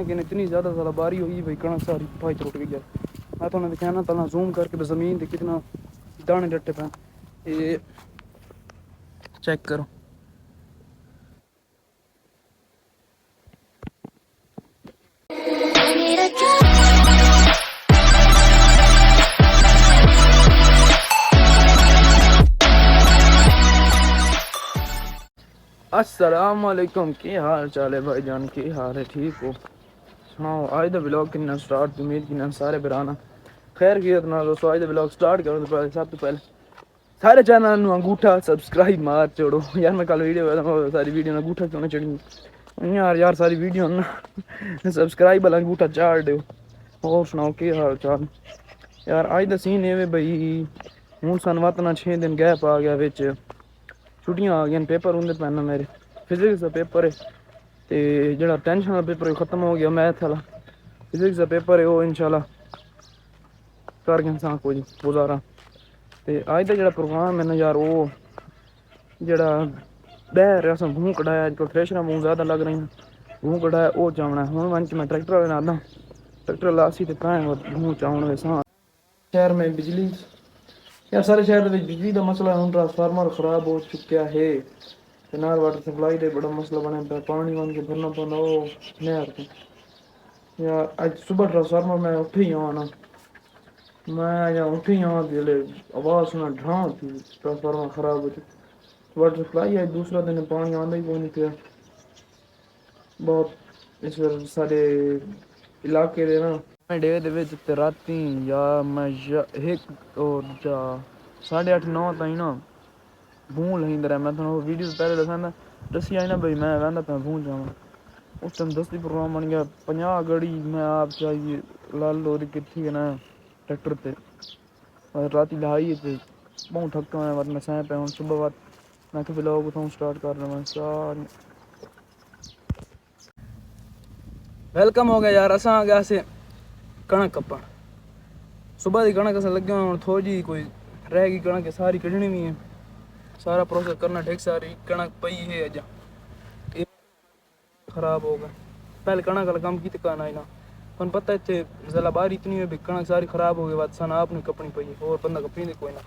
लेकिन इतनी ज़्यादा बारी हुई भाई कणक सारी भाई टूट गई है। मैं तो दिखाना पहला जूम करके ज़मीन पे कितना दाने डटे पे ये चेक करो। अस्सलाम वालेकुम, की हाल चाल है भाईजान, की हाल है, ठीक हो? सुनाओ आज द ब्लॉग किन्ना स्टार्ट उम्मीद किन्ना सारे बराना खैर की ना दोस्तों। आज द ब्लॉग स्टार्ट करो तो पहले सब तो पहले सारे चैनल ਨੂੰ अंगूठा सब्सक्राइब मार छोड़ो यार। मैं कल वीडियो बनाता सारी वीडियो में अंगूठा क्यों ना चढ़ी यार सारी वीडियो ना सब्सक्राइब वाला अंगूठा चाड़ दो। और सुनाओ की हाल चाल यार। आज द सीन है भाई हूँ सन वतना 6 दिन गैप आ गया बिच छुट्टियां आ गई पेपर होंगे पैन मेरे फिजिक्स का पेपर है तो जो टेंशन का पेपर है खत्म हो गया मैथ वाला फिजिक्स का पेपर है वो इंशाल्लाह कर गए कुछ गुजारा। तो अज का जो प्रोग्राम है ना यार वो जड़ा बहर अस मूँह कढ़ाया अजकल फ्रैशर मूँह ज़्यादा लग रही हैं मूँह कढ़ाया वो चावना हूँ मन मैं ट्रैक्टर वाले नादा ट्रैक्टर लासी तो कहें मूँह चावण शहर में बिजली यार सारे शहर में बिजली का मसला हूँ ट्रांसफार्मर खराब हो चुका है ते नाल वाटर सप्लाई का बड़ा मसला बने पे पानी वन के भरना पौंदा वो नहर तो यार अज सुबह ट्रांसफार्मर मैं उठे ही आना मैं या उठे ही जिले आवाज़ सुना ढां थी ट्रांसफार्मर खराब हो चुका वाटर सप्लाई है दूसरा दिन पानी आंदा ही कोई नहीं पिया बहुत इस सारे इलाके दे ना डे दे विच ते राती या मैं एक और जा 8:30-9 ताईं ना भूं लहिंदा रहा। मैं थोड़ा वीडियो पहले दसा दसी आई ना भाई मैं वहदा पे भूं जावा उस टाइम 10 प्रोग्राम बन गया 50 गड़ी मैं आप चाहिए लाल लोरी कितनी है ना ट्रैक्टर पे राती लहाई थे बहुत थका मैं वरना सह पे हूँ सुबह बाद मैं तो ब्लॉग उठाऊँ स्टार्ट कर रहा हूँ सारे वेलकम हो गया यार। असा आ गया से कणक कपन सुबह की कणक अस लगे हुए थोड़ी जी कोई रह गई कणक सारी कढ़नी भी है सारा प्रोसेस करना ठीक सारी कणक पई है अजा खराब हो गया पहले कणक वाला काम की करना ही ना पर पता इतने जला बारी इतनी है भी कणक सारी खराब हो गई बात सन आपने कपनी पई है और बंदा कपनी दे कोई ना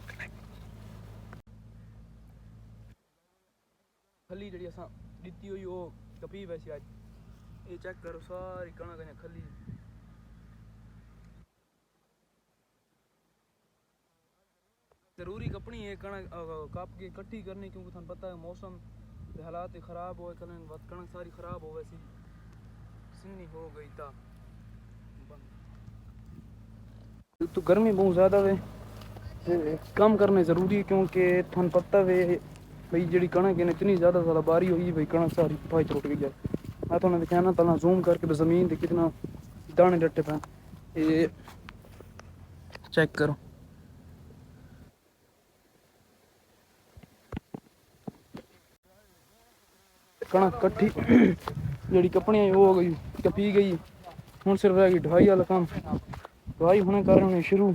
खली जी अस दी हुई वो कपी वैसी अज ये चेक करो सारी कणक खली जरूरी कपनी है कणक काप के इकट्ठी करनी क्योंकि थानू पता है मौसम के हालात खराब हो कणक सारी खराब हो वैसी सिन्नी हो गई था तो गर्मी बहुत ज़्यादा है कम करने ज़रूरी है क्योंकि थानू पता है भाई जी कणक है इतनी ज़्यादा बारी हुई भाई कणक सारी भाई टूट गई है। मैं तो दिखाना पहला जूम करके ज़मीन पे कितना दाने डटे पे ये चेक करो। कणक कट्ठी जी कपनी वो हो गई कपी गई हूँ सिर्फ रह गई ढाई वाला काम ढाई होने करने शुरू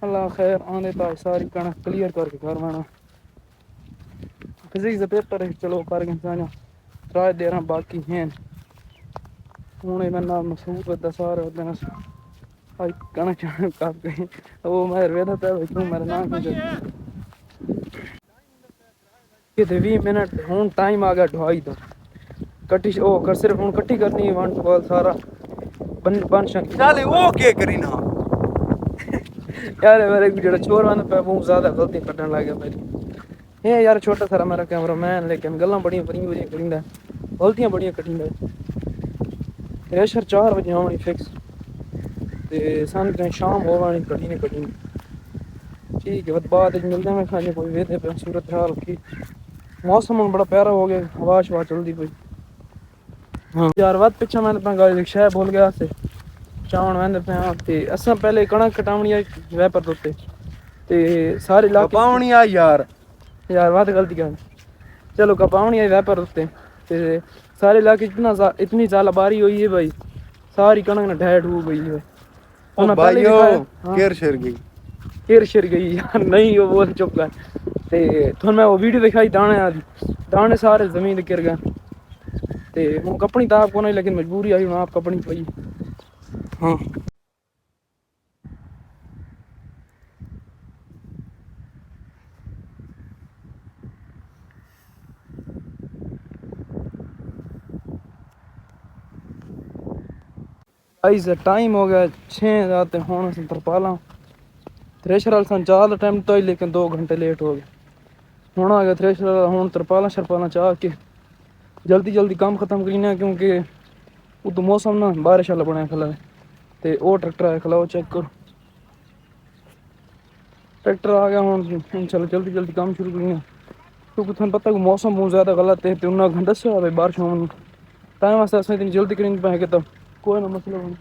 अल्लाह खैर आने ता सारी कणक क्लियर करके घर आना फिजिक्स का पेपर है चलो कर गए राय दे रहा बाकी हैं हूँ मैं नाम मसूद होता सारे दिन भाई कणक काप गई वो मैं वेदा था भाई क्यों मेरा नाम कि 20 मिनट हूँ टाइम आ गया ढाई का कट्टी ओ कर सिर्फ हूँ कट्ठी करनी है वन टू सारा बन चले वो के करी ना यार मेरे जो चोर वाला पे बहुत ज़्यादा गलती कटने लग गया मेरी ये यार छोटा सारा मेरा कैमरा मैन लेकिन गल्लां बड़ियां बड़ियां करिंदा गलतियां बड़ियां कटिंदा रेशर 4 बजे आनी फिक्स ते सन शाम होवानी कटी नहीं कटी ठीक है बाद मिलते हैं खाने कोई वेदे पे सूरत हाल की मौसम बड़ा प्यारा हो गया हवा शवा चलती पई हाँ यार वत पिछा मैंने अपना गाड़ी शह भूल गया से चावण वहदे पे हाँ ते असां पहले कणक कटावनी आई वैपर दोते ते सारे इलाके कपावनी आई यार वत गलती कर चलो कपावनी आई वैपर दोते ते सारे इलाके इतनी ज़्यादा बारी हुई है भाई सारी कणक ने ढह हो गई है केर शिर गई यार नहीं वो बोल चुप कर ते थोड़ा मैं वो वीडियो दिखाई दाने सारे जमीन गिर गए ਤੇ ਹੁਣ ਕੱਪਣੀ ਤਾਂ ਆਪ ਕੋ ਨਹੀਂ, ਲੇਕਿन मजबूरी आई ਹੁਣ ਆਪ ਕੱਪਣੀ ਪਈ। ਹਾਂ गाइस टाइम हो गया 6 रात, ਹੁਣ ਅਸੀਂ ਤਰਪਾਲਾਂ ਥ੍ਰੈਸ਼ਰ ਵਾਲ ਸਨ ਚਾਹ ਦਾ ਟਾਈਮ ਤਾਂ ਹੀ, ਲੇਕਿਨ 2 ਘੰਟੇ ਲੇਟ ਹੋ ਗਏ। ਹੁਣ ਆ ਗਿਆ ਥ੍ਰੈਸ਼ਰ, ਹੁਣ ਤਰਪਾਲਾਂ ਸ਼ਰਪਾਲਾਂ ਚਾਹ ਕੇ ਜਲਦੀ ਜਲਦੀ ਕੰਮ ਖਤਮ ਕਰਨਾ, ਕਿਉਂਕਿ ਉਦੋਂ ਮੌਸਮ ਨਾ ਬਾਰਿਸ਼ ਵਾਲਾ ਬਣਿਆ ਖਲਾ ਹੈ। ਤੇ ਉਹ ਟਰੈਕਟਰ ਆਇਆ ਖਲਾ, ਉਹ ਚੈੱਕ ਕਰੋ ट्रैक्टर आ गया हूँ। चलो जल्दी जल्दी काम शुरू करिए, क्योंकि तुम पता है मौसम बहुत ज़्यादा गलत है। तो उन्हें दस बारिश हो टाइम वास्ते इतनी जल्दी करेंगे पाएंगे, तो कोई ना मसला नहीं।